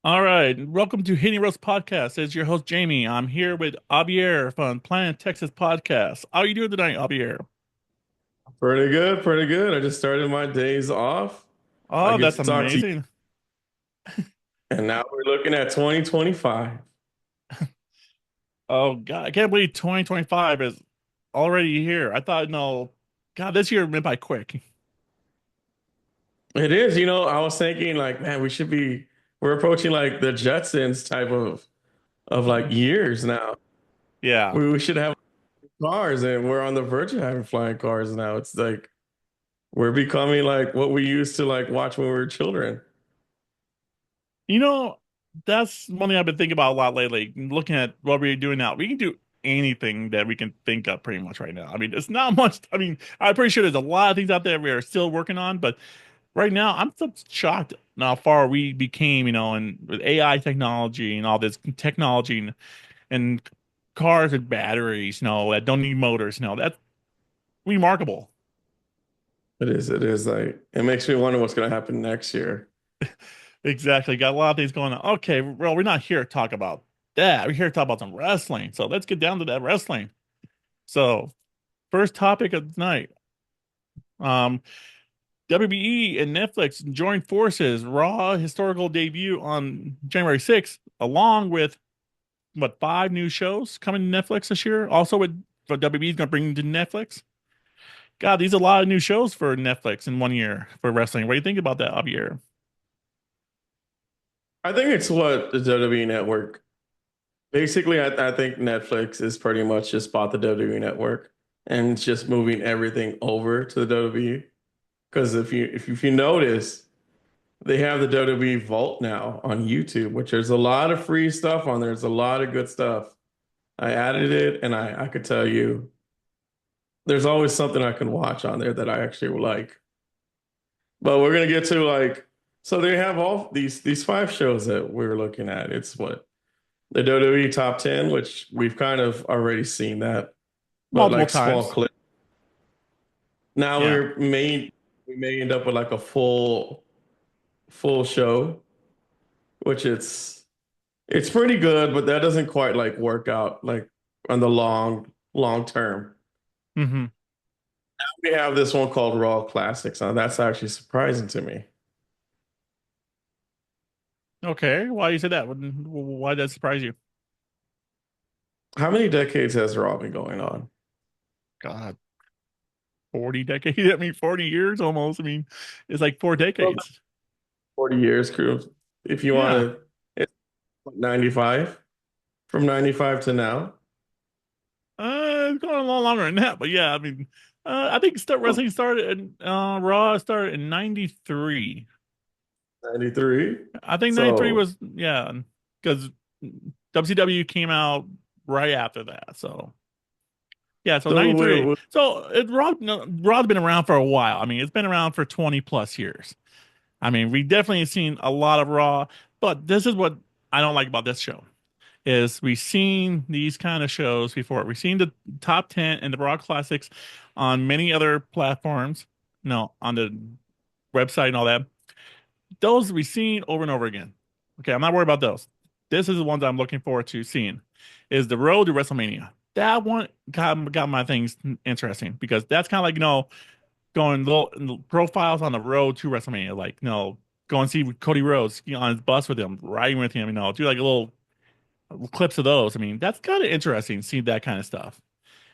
All right, welcome to Hitting Roast Podcast. It's your host Jamie. I'm here with Javier from Planet Texas Podcast. How are you doing tonight, Javier? Pretty good, pretty good. I just started my days off. I Oh, get that's to talk to you, amazing. and now we're looking at 2025. Oh God, I can't believe 2025 is already here. I thought, no, God, this year went by quick. It is, I was thinking like, man, we're approaching like the Jetsons type of like years now. Yeah. We should have cars, and we're on the verge of having flying cars now. It's like we're becoming like what we used to like watch when we were children. You know, that's one thing I've been thinking about a lot lately. Looking at what we're doing now, we can do anything that we can think of pretty much right now. I mean, it's not much. I mean, I'm pretty sure there's a lot of things out there we are still working on, but right now, I'm so shocked how far we became, and with AI technology and all this technology and cars with batteries, that don't need motors, that's remarkable. It is like it makes me wonder what's going to happen next year. Exactly. Got a lot of things going on. Okay, well, we're not here to talk about that. We're here to talk about some wrestling. So let's get down to that wrestling. So, first topic of the night. Um, WWE and Netflix joined forces, Raw historical debut on January 6th, along with five new shows coming to Netflix this year. Also, with what WB is going to bring to Netflix. God, these are a lot of new shows for Netflix in 1 year for wrestling. What do you think about that, Javier? I think it's what the WWE network. Basically, I think Netflix is pretty much just bought the WWE network and it's just moving everything over to the WWE. Because if you notice, they have the WWE Vault now on YouTube, which there's a lot of free stuff on there. There's a lot of good stuff. I added it, and I could tell you, there's always something I can watch on there that I actually would like. But we're gonna get to like, so they have all these five shows that we were looking at. It's what the WWE Top 10, which we've kind of already seen that, but Multiple like small times. clips. Now Yeah. we may end up with like a full show, which it's pretty good, but that doesn't quite like work out like on the long term. Hmm. We have this one called Raw Classics. Now that's actually surprising to me. Okay. Why you said that? Why did that surprise you? How many decades has Raw been going on? God, 40 decades. I mean, 40 years almost. I mean, it's like four Well, decades. 40 years, crew. If you want Yeah. to, it's 95, from 95 to now. It's going a lot longer than that, but yeah, I mean, I think wrestling started in Raw started in 93. 93. I think 93 So, was, yeah, because WCW came out right after that. So, yeah, so so 93. we, So, Raw, no, Raw's been around for a while. I mean, it's been around for 20 plus years. I mean, we definitely have seen a lot of Raw, but this is what I don't like about this show is we've seen these kind of shows before. We've seen the top 10 and the Raw Classics on many other platforms, on the website and all that. Those we've seen over and over again. Okay, I'm not worried about those. This is the ones I'm looking forward to seeing. Is the road to WrestleMania. That one got my things interesting because that's kind of like going little profiles on the road to WrestleMania. Like go and see Cody Rhodes on his bus with him, riding with him. Do like a little clips of those. I mean, that's kind of interesting. See that kind of stuff.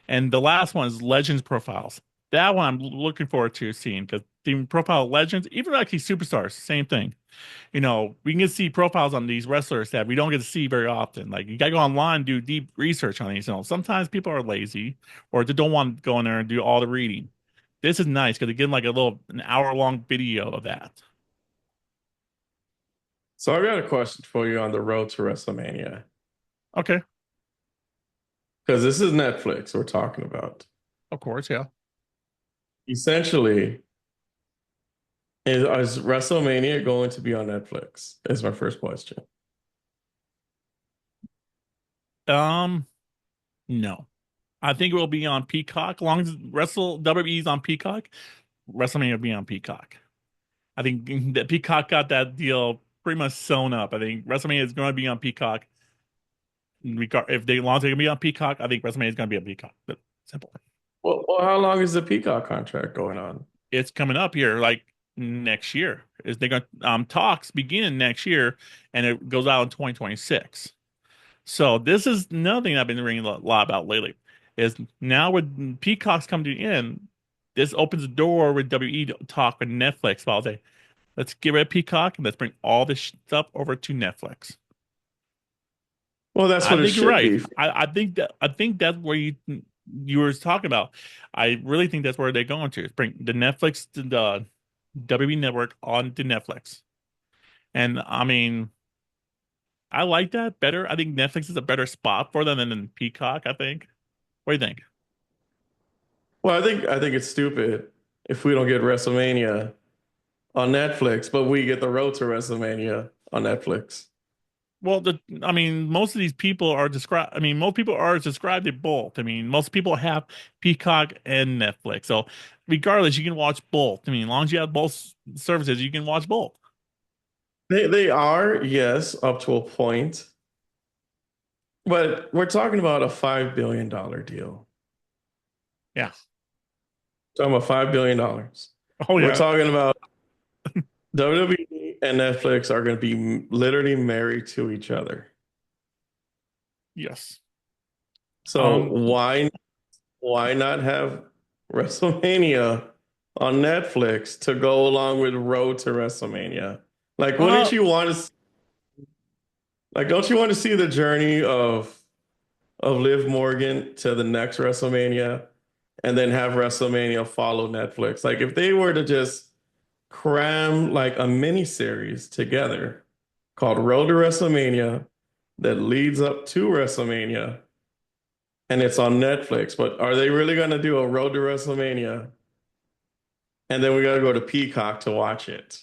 And the last one is Legends profiles. That one I'm looking forward to seeing because the profile legends, even actually superstars, same thing. We can get to see profiles on these wrestlers that we don't get to see very often. Like you gotta go online and do deep research on these. Sometimes people are lazy or they don't want to go in there and do all the reading. This is nice because they give like an hour long video of that. so I got a question for you on the road to WrestleMania. Okay, Because this is Netflix we're talking about. of course, yeah. Essentially, is WrestleMania going to be on Netflix? Is my first question. Um, no. I think it will be on Peacock. As long as Wrestle WWE's on Peacock, WrestleMania will be on Peacock. I think that Peacock got that deal pretty much sewn up. I think WrestleMania is going to be on Peacock. If they launch it going to be on Peacock, I think WrestleMania is going to be on Peacock. But simple. Well, how long is the Peacock contract going on? It's coming up here like next year. Is they going talks begin next year, and it goes out in 2026. So this is another thing I've been reading a lot about lately. Is now with Peacock's coming to the end, this opens the door with WE to talk with Netflix about say, let's get rid of Peacock and let's bring all this stuff over to Netflix. Well, that's I what it think you're should right. be. I think that's where you were talking about. I really think that's where they're going to. Is bring the Netflix to the WWE network onto Netflix. And I mean, I like that better. I think Netflix is a better spot for them than Peacock, I think. What do you think? Well, I think it's stupid if we don't get WrestleMania on Netflix, but we get the Road to WrestleMania on Netflix. Well, I mean, most of these people are described. I mean, most people are described to both. I mean, most people have Peacock and Netflix. So, regardless, you can watch both. I mean, as long as you have both services, you can watch both. They are, yes, up to a point, but we're talking about a $5 billion deal. Yeah. Talking about $5 billion. Oh We're yeah. talking about WWE and Netflix are going to be literally married to each other. Yes. So Um. why not have WrestleMania on Netflix to go along with Road to WrestleMania? Like, wouldn't Uh. you want to like don't you want to see the journey of Liv Morgan to the next WrestleMania and then have WrestleMania follow Netflix? Like if they were to just cram like a mini series together called Road to WrestleMania that leads up to WrestleMania and it's on Netflix. But are they really going to do a Road to WrestleMania and then we got to go to Peacock to watch it?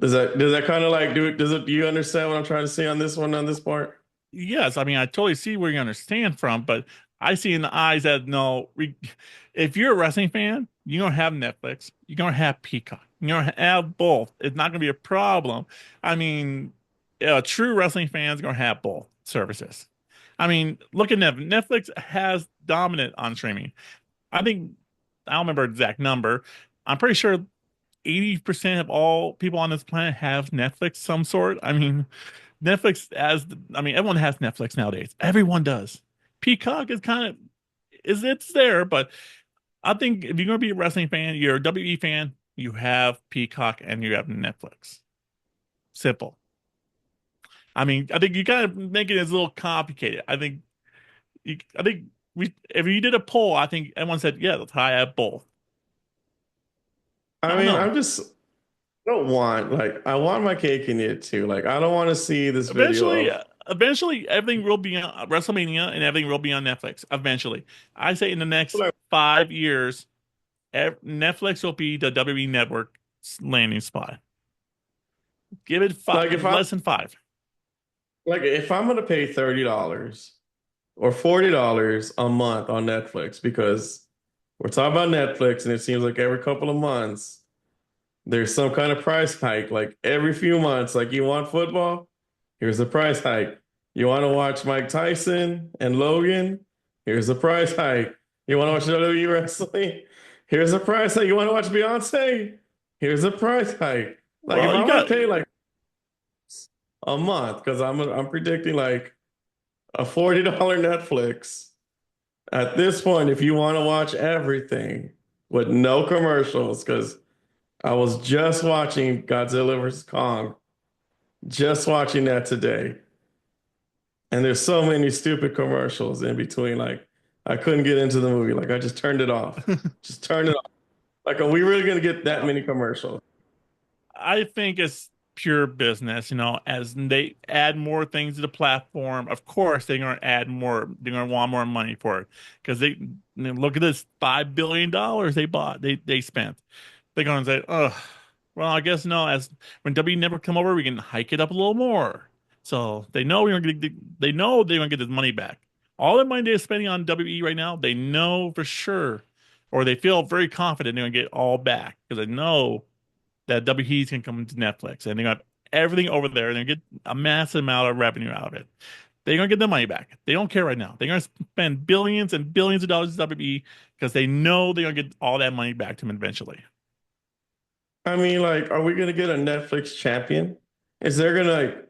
Does that kind of like do you understand what I'm trying to say on this one on this part? Yes. I mean, I totally see where you understand from, but I see in the eyes that no, if you're a wrestling fan, you're gonna have Netflix. You're gonna have Peacock. You're gonna have both. It's not gonna be a problem. I mean, a true wrestling fan is gonna have both services. I mean, look at Netflix. Netflix has dominant on streaming. I think I don't remember exact number. I'm pretty sure 80% of all people on this planet have Netflix some sort. I mean, I mean, everyone has Netflix nowadays. Everyone does. Peacock is kind of it's there, but I think if you're gonna be a wrestling fan, you're a WWE fan, you have Peacock and you have Netflix. Simple. I mean, I think you kind of make it as a little complicated. I think we if you did a poll, I think everyone said, yeah, let's I have both. I I don't mean, know. I want my cake and eat it too. Like I don't want to see this video Eventually, of eventually, everything will be on WrestleMania and everything will be on Netflix. Eventually, I say in the next like 5 years, Netflix will be the WWE network landing spot. Give it like if I less than five. like if I'm gonna pay $30 or $40 a month on Netflix because we're talking about Netflix and it seems like every couple of months there's some kind of price hike. Like every few months, like you want football, here's the price hike. You want to watch Mike Tyson and Logan, here's the price hike. You want to watch WWE wrestling, here's the price hike. You want to watch Beyonce, here's the price hike. Like if Well, you I'm gonna got pay like a month, because I'm predicting like a $40 Netflix. At this point, if you want to watch everything with no commercials, because I was just watching Godzilla vs. Kong, just watching that today. And there's so many stupid commercials in between. Like, I couldn't get into the movie. Like, I just turned it off. Just turned it off. Like, are we really going to get that many commercials? I think it's pure business, as they add more things to the platform, of course they're going to add more, they're going to want more money for it because look at this $5 billion they spent. They're going to say, oh, well, I guess no, as when W never come over, we can hike it up a little more. So they know they're going to get this money back. All the money they're spending on WE right now, they know for sure, or they feel very confident they're going to get all back because they know that WWE's can come to Netflix and they got everything over there and they get a massive amount of revenue out of it. They're gonna get their money back. They don't care right now. They're gonna spend billions and billions of dollars in WWE because they know they're gonna get all that money back to them eventually. I mean, like, are we gonna get a Netflix champion? Is there gonna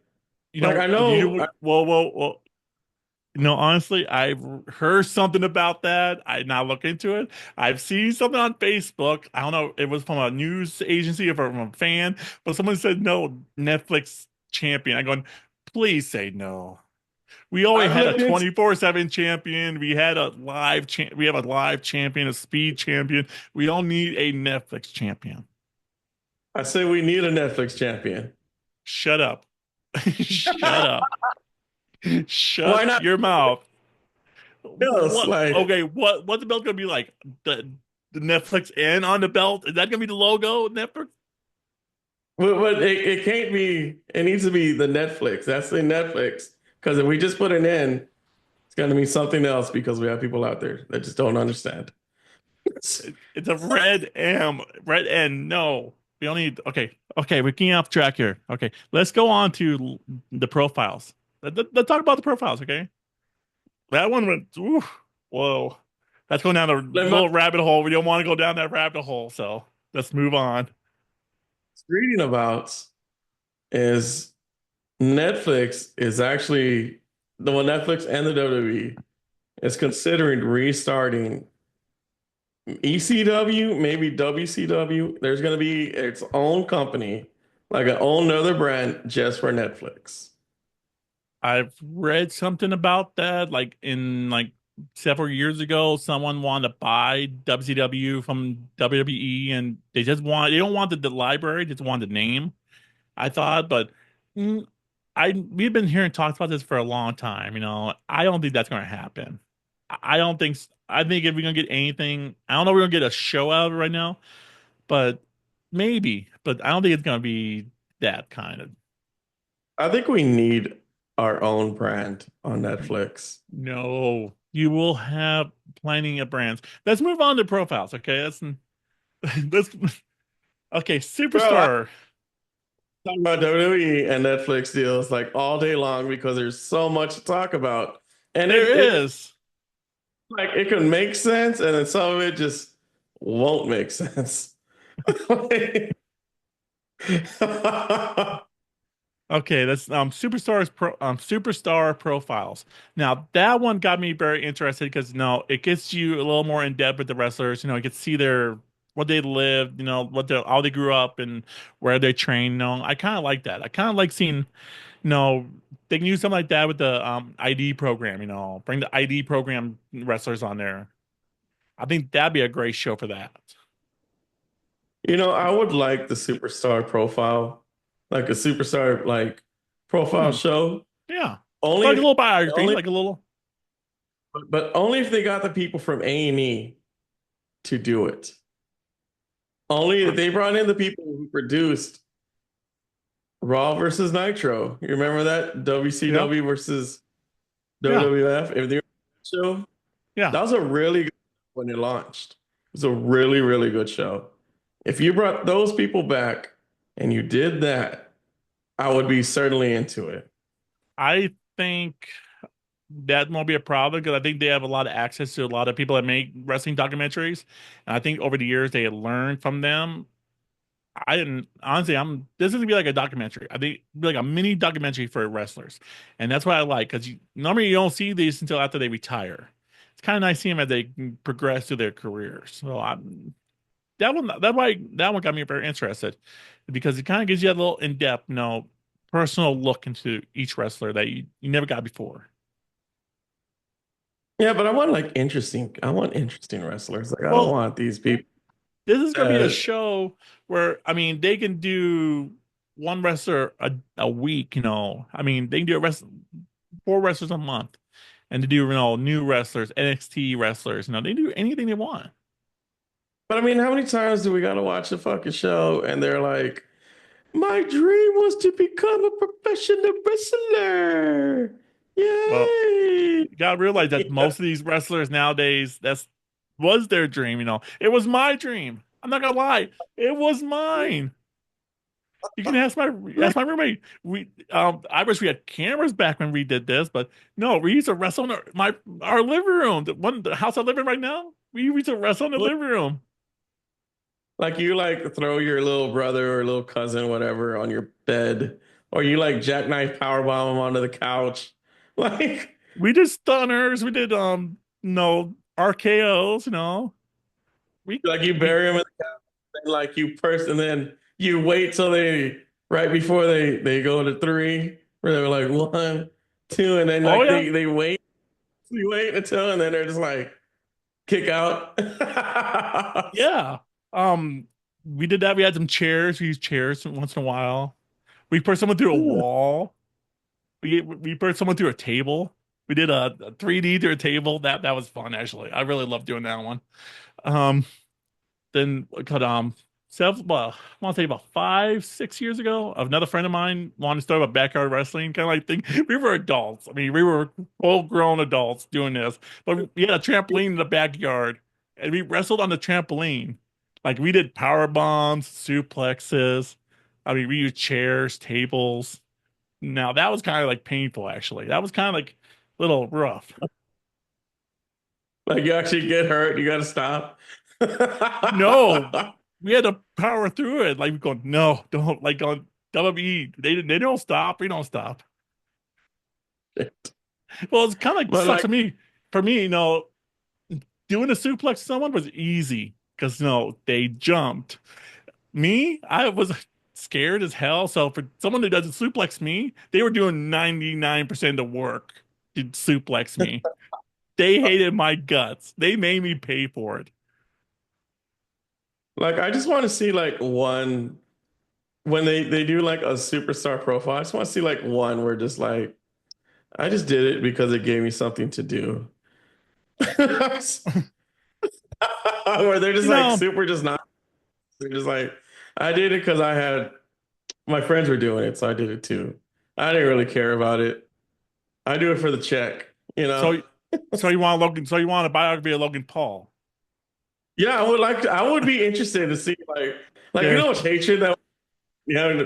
You like know, I know well. No, honestly, I've heard something about that. I now look into it. I've seen something on Facebook. I don't know, it was from a news agency or from a fan, but someone said no, Netflix champion. I'm going, please say no. We already I've had a looked into 24/7 champion. We have a live champion, a speed champion. We don't need a Netflix champion. I say we need a Netflix champion. Shut up. Shut up. Why Shut not your mouth. else? What? Like, Okay, what the belt gonna be like? The Netflix N on the belt? Is that gonna be the logo? Netflix? but it can't be. It needs to be the Netflix. That's the Netflix. Because if we just put an N, it's gonna mean something else because we have people out there that just don't understand. It's a red M, red N. No, we don't need. Okay, we're getting off track here. Okay, let's go on to the profiles. Let's talk about the profiles. Okay, that one went. Oof, whoa, that's going down a What I'm little rabbit hole. We don't want to go down that rabbit hole, so let's move on. reading about is Netflix is actually the one Netflix and the WWE is considering restarting ECW, maybe WCW. There's going to be its own company, like an own another brand just for Netflix. I've read something about that, like in like several years ago, someone wanted to buy WCW from WWE, and they don't want the library, they just want the name. I thought, but mm, we've been hearing talks about this for a long time. I don't think that's going to happen. I don't think. I think if we're gonna get anything, I don't know, if we're gonna get a show out of it right now, but maybe. But I don't think it's gonna be that kind of. I think we need our own brand on Netflix. No, you will have plenty of brands. Let's move on to profiles. Okay, let's okay. Bro, I Superstar. talk about WWE and Netflix deals like all day long because there's so much to talk about. And it There is. like it can make sense, and then some of it just won't make sense. Okay, that's superstar profiles. Now that one got me very interested because it gets you a little more in depth with the wrestlers. You get to see their what they lived, how they grew up and where they trained. I kind of like that. I kind of like seeing, they can use something like that with the ID program. Bring the ID program wrestlers on there. I think that'd be a great show for that. I would like the superstar profile, like a superstar like profile Hmm. show. Yeah, Only like a if little biography, only like a little. but only if they got the people from A&E to do it. Only if they brought in the people who produced Raw versus Nitro. You remember that? Yeah, WCW versus yeah, WWF. If they show, yeah. that was a really good when it launched. It was a really, really good show. If you brought those people back and you did that, I would be certainly into it. I think that won't be a problem because I think they have a lot of access to a lot of people that make wrestling documentaries, and I think over the years they had learned from them. I didn't honestly. This is gonna be like a documentary. I think it'd be like a mini documentary for wrestlers, and that's what I like because normally you don't see these until after they retire. It's kind of nice seeing them as they progress through their careers. So that one got me very interested because it kind of gives you a little in depth, personal look into each wrestler that you never got before. Yeah, but I want interesting wrestlers. Like I don't Well, want these people this is going to be a that show where, I mean, they can do one wrestler a week, I mean, they can do four wrestlers a month and to do, new wrestlers, NXT wrestlers, they do anything they want. but I mean, how many times do we gotta watch a fucking show and they're like, my dream was to become a professional wrestler. Well, Yay! you got to realize that most of these wrestlers nowadays, that's was their dream, It was my dream. I'm not gonna lie. It was mine. You can ask my roommate. I wish we had cameras back when we did this, but no, we used to wrestle in our living room. The house I live in right now, we used to wrestle in the living room. Like you like throw your little brother or little cousin, whatever, on your bed, or you like jackknife powerbomb them onto the couch. Like We did stunners. We did no RKO's. We like you we bury them in the couch, and like you first, and then you wait till they right before they go to three, where they were like one, two, and then oh like yeah, they wait, you wait until, and then they're just like kick out. yeah. Um, we did that. We had some chairs. We used chairs once in a while. We put someone through a wall. We put someone through a table. We did a 3D through a table. That was fun actually. I really loved doing that one. Um, then cut well, I want to say about 5, 6 years ago, another friend of mine wanted to start a backyard wrestling kind of like thing. We were adults. I mean, we were full grown adults doing this, but we had a trampoline in the backyard, and we wrestled on the trampoline. Like we did power bombs, suplexes. I mean, we used chairs, tables. Now that was kind of like painful, actually. That was kind of like a little rough. Like you actually get hurt, you gotta stop. No, we had to power through it. Like we go, no, don't like on WWE. They don't stop. We don't stop. Well, it's kind of like But sucks like, for me. For me, doing a suplex to someone was easy because they jumped. Me, I was scared as hell. So for someone who doesn't suplex me, they were doing 99% of the work to suplex me. They hated my guts. They made me pay for it. I just want to see like one when they do like a superstar profile. I just want to see like one where just like I just did it because it gave me something to do. Where they're just You like know, super just not they're just like I did it because I had my friends were doing it, so I did it too. I didn't really care about it. I do it for the check, you know? so so you want a biography of Logan Paul. Yeah, I would be interested to see like you Yeah. know how much hatred that we have.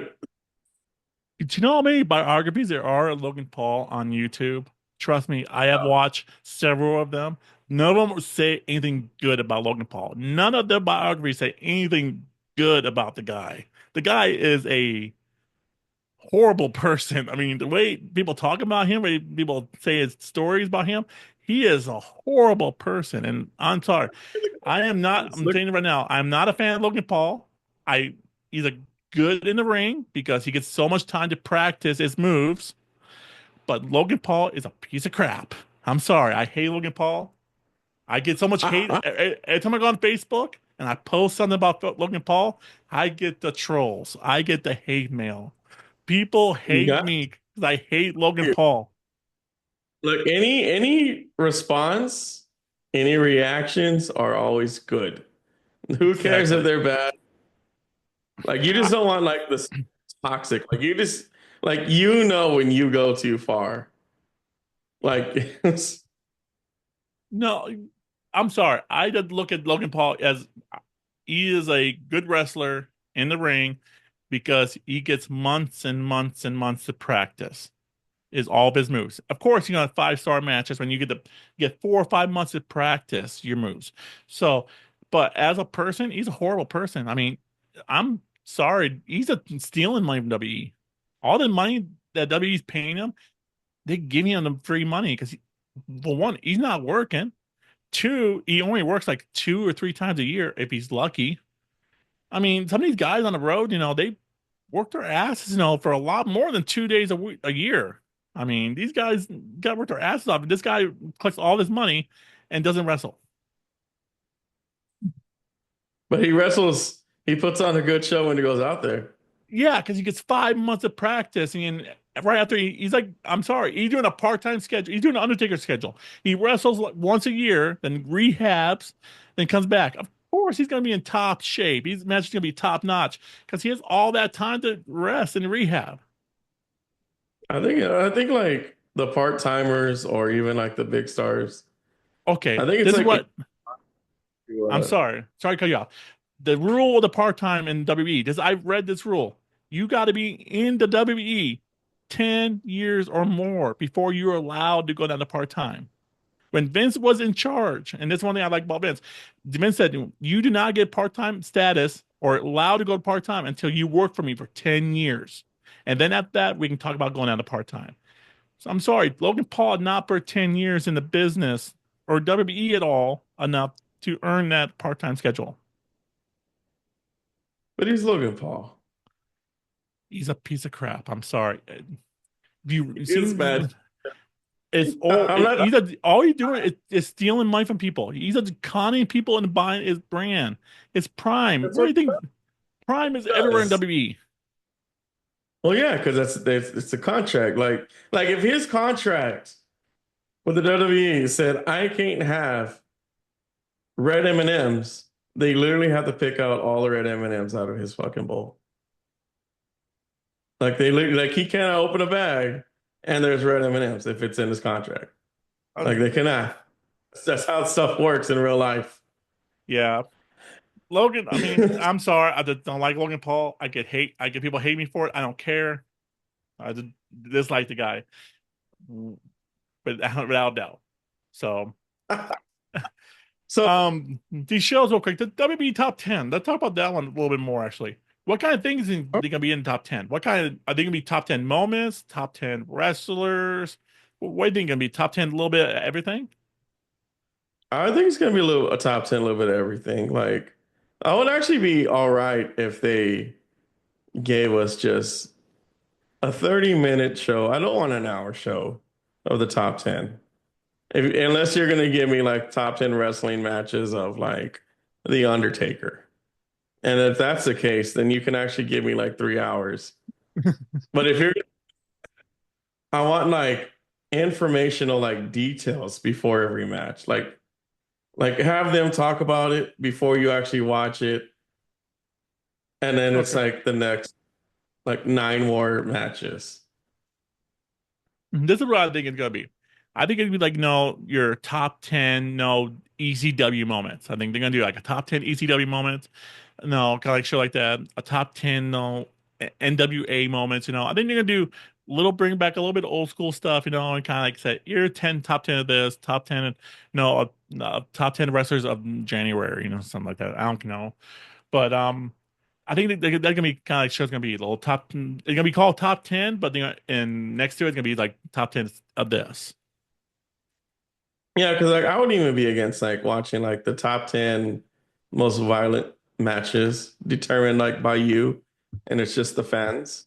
Do you know how many biographies there are of Logan Paul on YouTube? Trust me, I have watched several of them. None of them say anything good about Logan Paul. None of their biographies say anything good about the guy. The guy is a horrible person. I mean, the way people talk about him, the way people say his stories about him, he is a horrible person. And I'm sorry. I'm Look, telling you right now, I'm not a fan of Logan Paul. I He's a good in the ring because he gets so much time to practice his moves, but Logan Paul is a piece of crap. I'm sorry. I hate Logan Paul. I get so much hate every time I go on Facebook and I post something about Logan Paul, I get the trolls. I get the hate mail. People you hate got me because I hate Logan Paul. look any response, any reactions are always good. Who cares if Exactly. they're bad? Like you just I, don't want like this toxic. Like you just like you know when you go too far. Like no, I'm sorry. I did look at Logan Paul as he is a good wrestler in the ring because he gets months and months and months of practice. Is all of his moves. Of course, 5-star matches when you get 4 or 5 months of practice your moves. So, but as a person, he's a horrible person. I mean, I'm sorry, stealing money from WWE. All the money that WWE's paying him, they give him the free money because, for one, he's not working. Two, he only works like 2 or 3 times a year if he's lucky. I mean, some of these guys on the road, they work their asses, for a lot more than 2 days a year. I mean, these guys got to work their asses off. And this guy collects all this money and doesn't wrestle. but he wrestles, he puts on a good show when he goes out there. Yeah, because he gets 5 months of practice. And right after he's like, I'm sorry, he's doing a part-time schedule. He's doing an Undertaker schedule. He wrestles like once a year, then rehabs, then comes back. Of course, he's going to be in top shape. His match is going to be top notch because he has all that time to rest and rehab. I think like the part-timers or even like the big stars. I Okay, think it's this is like what I'm uh, sorry. Sorry to cut you off. The rule of the part-time in WE, I've read this rule. You got to be in the WWE 10 years or more before you're allowed to go down to part-time. When Vince was in charge, and that's one thing I like about Vince. Vince said, "You do not get part-time status or allowed to go part-time until you work for me for 10 years. And then at that, we can talk about going down to part-time." So I'm sorry, Logan Paul had not for 10 years in the business or WWE at all enough to earn that part-time schedule. But he's Logan Paul. He's a piece of crap. I'm sorry. Have you It's seen bad. it's all I'm not. all he's doing is stealing money from people. He's just conning people into buying his brand. It's Prime. That's What do what you think? Prime is he everywhere in does. WWE. Well, yeah, because that's it's a contract. Like if his contract with the WWE said I can't have red M&Ms, they literally have to pick out all the red M&Ms out of his fucking bowl. Like he cannot open a bag and there's red M&Ms if it's in his contract. Like Um, they cannot. That's how stuff works in real life. yeah. Logan, I mean, I'm sorry. I just don't like Logan Paul. I get people hate me for it. I don't care. I just dislike the guy, but without a doubt. So, So these shows real quick. The WB top 10. Let's talk about that one a little bit more, actually. What kind of things are they gonna be in the top 10? What kind of are they gonna be top 10 moments, top 10 wrestlers? What are they gonna be top 10 a little bit of everything? I think it's gonna be a top 10, a little bit of everything. Like I would actually be all right if they gave us just a 30-minute show. I don't want an hour show of the top 10. Unless you're gonna give me like top 10 wrestling matches of like The Undertaker. And if that's the case, then you can actually give me like 3 hours. But if you're I want like informational like details before every match. Like have them talk about it before you actually watch it. And then it's Okay. like the next like nine more matches. This is what I think it's gonna be. I think it'd be like no, your top 10 no ECW moments. I think they're gonna do like a top 10 ECW moments. No, kind of like show like that. A top 10 no NWA moments. I think they're gonna do little bring back a little bit of old school stuff. And kind of like say you're 10 top 10 of this, top 10 top 10 wrestlers of January. Something like that. I don't know, but I think they're gonna be kind of like show's gonna be a little top. It's gonna be called top 10, but and next to it's gonna be like top 10 of this. Yeah, because like I wouldn't even be against like watching like the top 10 most violent matches determined like by you, and it's just the fans.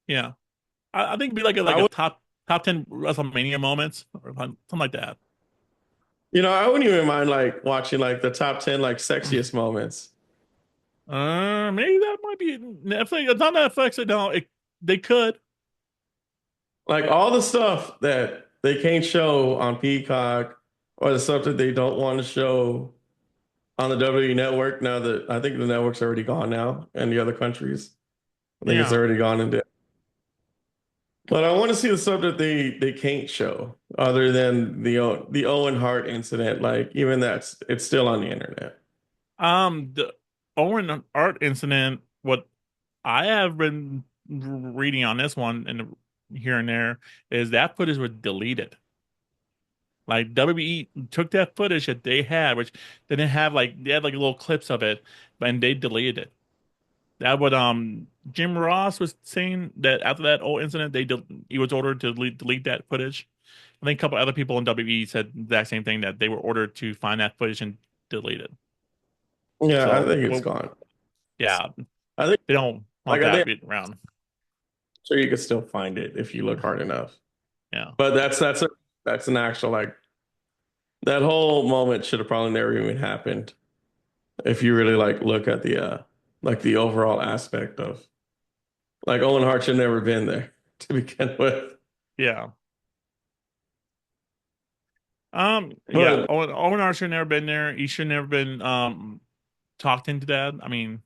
Yeah, I think it'd be like a I like a would, top 10 WrestleMania moments or something like that. I wouldn't even mind like watching like the top 10 like sexiest moments. Maybe that might be Netflix. It's not Netflix. No, they could. Like all the stuff that they can't show on Peacock or the stuff that they don't want to show on the WWE network now that I think the network's already gone now in the other countries. I think it's Yeah. already gone into. But I want to see the stuff that they can't show other than the Owen Hart incident. Like even it's still on the internet. The Owen Art incident. What I have been reading on this one and here and there is that footage was deleted. Like WWE took that footage that they had, which they didn't have they had like little clips of it, and they deleted it. That what Jim Ross was saying that after that whole incident, he was ordered to delete that footage. I think a couple other people in WWE said the exact same thing that they were ordered to find that footage and delete it. Yeah, I So, think it's well, gone. yeah, I think they don't want like I that think being around. sure you can still find it if you look hard enough. Yeah. But that's an actual like that whole moment should have probably never even happened if you really like look at the overall aspect of like Owen Hart should never been there to begin with. Yeah. Yeah. But Owen Hart should never been there. He should never been talked into that. I mean,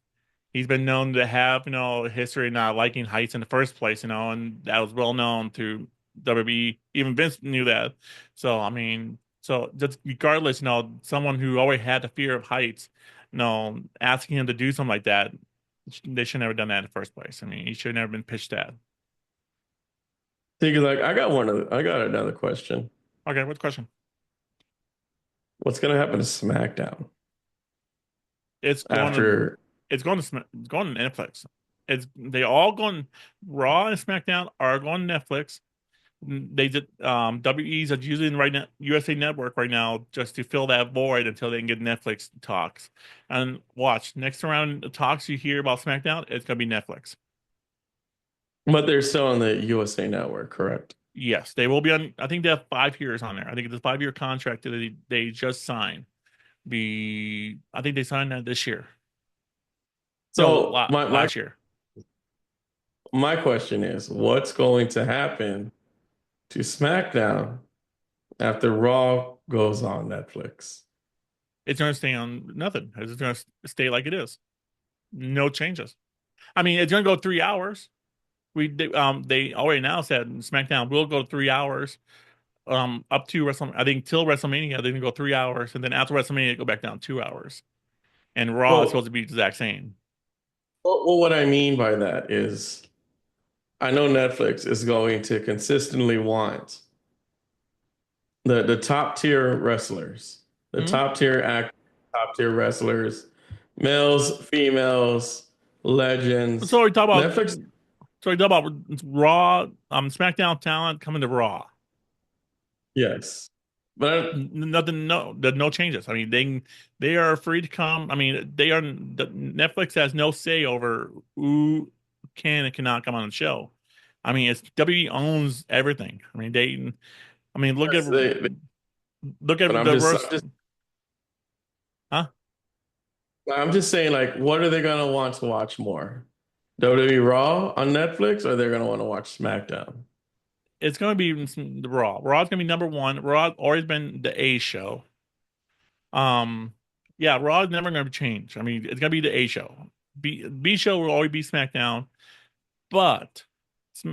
he's been known to have, a history of not liking heights in the first place, and that was well known to WB. Even Vince knew that. So, I mean, so just regardless, someone who always had the fear of heights, asking him to do something like that. They should never done that in the first place. I mean, he should have never been pitched that. See, like I got another question. Okay, what's the question? What's gonna happen to SmackDown It's going to after? it's going to Netflix. It's they all going Raw and SmackDown are going to Netflix. They did WE's are using right now USA Network right now just to fill that void until they can get Netflix talks. And watch next round the talks you hear about SmackDown, it's gonna be Netflix. But they're still on the USA Network, correct? Yes, they will be on. I think they have 5 years on there. I think it's a 5 year contract that they just signed. I think they signed that this year. No, So last year. my question is, what's going to happen to SmackDown after Raw goes on Netflix? It's going to stay on nothing. It's going to stay like it is. No changes. I mean, it's going to go 3 hours. They already now said SmackDown will go 3 hours. Up to WrestleMania. I think till WrestleMania they can go 3 hours, and then after WrestleMania go back down 2 hours. And Raw is supposed Well, to be the exact same. what I mean by that is, I know Netflix is going to consistently want the top tier wrestlers, the Hmm? top tier act, top tier wrestlers, males, females, legends. So we talk about Netflix, so we talk about Raw, SmackDown talent coming to Raw. yes, but Nothing, no, there's no changes. I mean, they are free to come. I mean, Netflix has no say over who can and cannot come on the show. I mean, it's WWE owns everything. I mean, I mean, yes, look but at the worst, huh? I'm just saying, like, what are they gonna want to watch more? WWE Raw on Netflix, or they're gonna want to watch SmackDown? It's going to be the Raw. Raw's going to be number one. Raw always been the A show. Um, yeah, Raw is never going to change. I mean, it's going to be the A show. B show will always be SmackDown, but it's,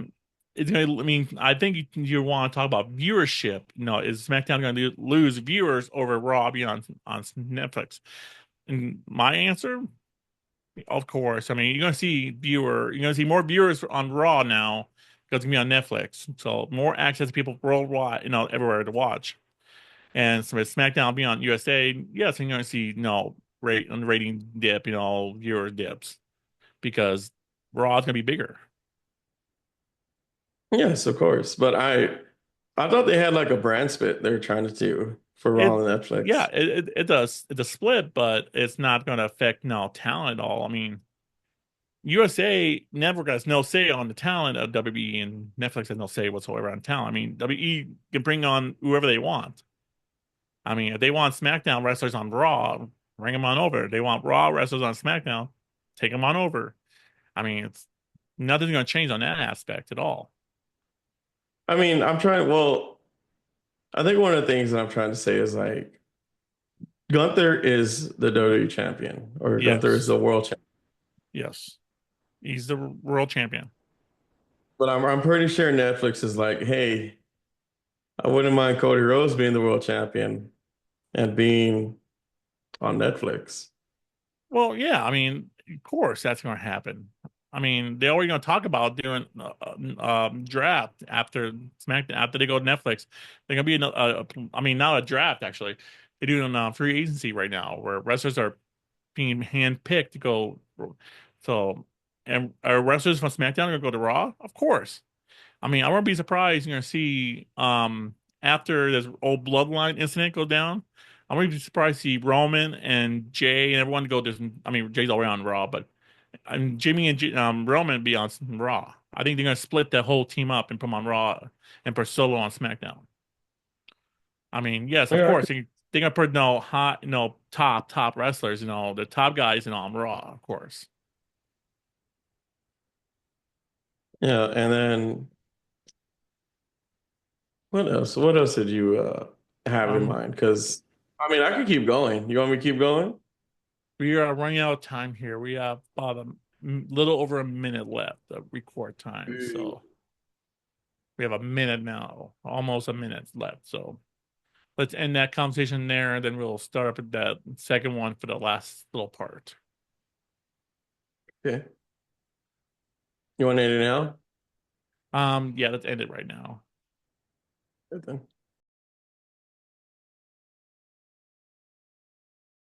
it's going to. I mean, I think you want to talk about viewership. You know, is SmackDown going to lose viewers over Raw being on Netflix? And my answer, of course. I mean, you're going to see more viewers on Raw now because it's going to be on Netflix. So more access to people worldwide, everywhere to watch. And so with SmackDown being on USA, yes, you're going to see, rating dip, viewer dips because Raw is going to be bigger. Yes, of course. But I thought they had like a brand split they're trying to do for Raw It, on yeah, Netflix. it does. It's a split, but it's not going to affect talent at all. I mean, USA Network has no say on the talent of WWE, and Netflix has no say whatsoever on talent. I mean, WWE can bring on whoever they want. I mean, if they want SmackDown wrestlers on Raw, bring them on over. If they want Raw wrestlers on SmackDown, take them on over. I mean, it's nothing's going to change on that aspect at all. I mean, I think one of the things that I'm trying to say is like Gunther is the WWE champion, or Gunther is Yes, the world champion. yes, he's the world champion. But I'm pretty sure Netflix is like, hey, I wouldn't mind Cody Rhodes being the world champion and being on Netflix. Well, yeah, I mean, of course that's going to happen. I mean, they're already going to talk about doing draft after SmackDown after they go to Netflix. They're going to be I mean, not a draft actually. They're doing free agency right now where wrestlers are being handpicked to go. So, and are wrestlers from SmackDown going to go to Raw? Of course. I mean, I wouldn't be surprised you're going to see after this old bloodline incident go down. I wouldn't be surprised to see Roman and Jay and everyone go to. I mean, Jay's already on Raw, but Jimmy and Roman be on Raw. I think they're going to split the whole team up and put them on Raw and put Solo on SmackDown. I mean, yes, of Yeah, course they're going to put hot, top wrestlers, the top guys, on Raw, of course. yeah. And then what else? What else did you have in Um, mind? Because I mean, I could keep going. You want me to keep going? We are running out of time here. We have about a little over a minute left of record time. Mm. So we have a minute now, almost a minute left. So let's end that conversation there, and then we'll start up at that second one for the last little part. Okay. You want to end it now? Yeah, let's end it right now. Good then.